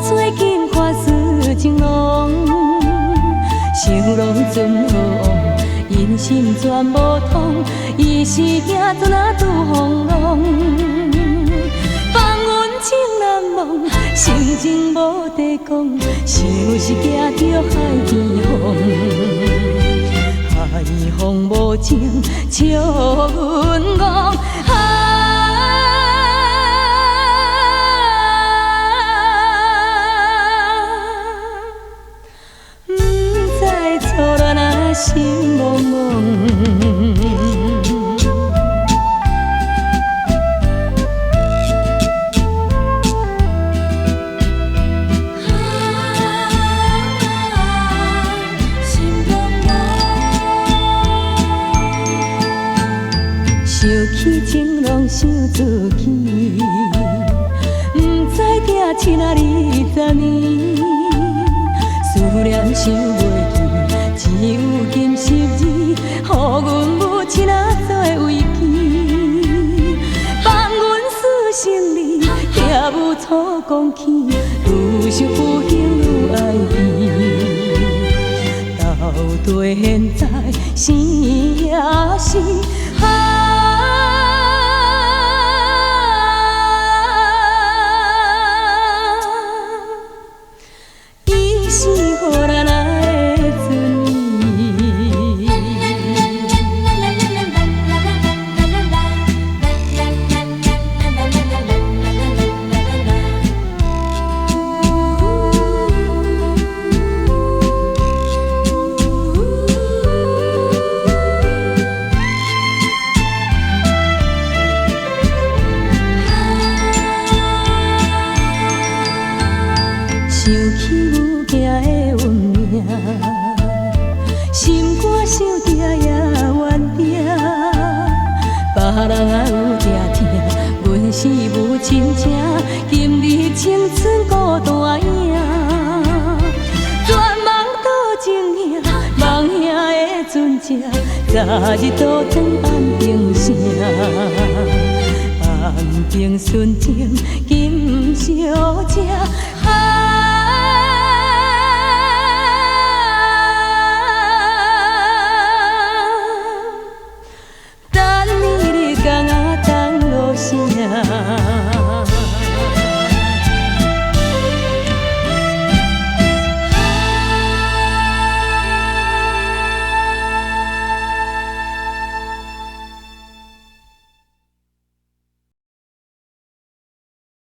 做金花似情浓，想拢准好往，因心全无通，伊是行船啊拄风浪，放阮情难忘，心情无地讲，像是行着海边风，海风无情笑阮戆。心茫茫，心茫茫，想起情拢想自己，不知定亲啊20年，思念想袂记。只有金十字，予阮母亲啊做慰藉，放阮死心里，行无错讲起，愈想不幸愈爱伊，到底现在生也是伊是予咱爱的尊严。想起有行的运命，心肝想着也怨定，别人啊有定听，阮是无亲情，今日青春孤单影，全梦倒情影，梦兄的船只，早日倒转安平城，安平纯情金小姐。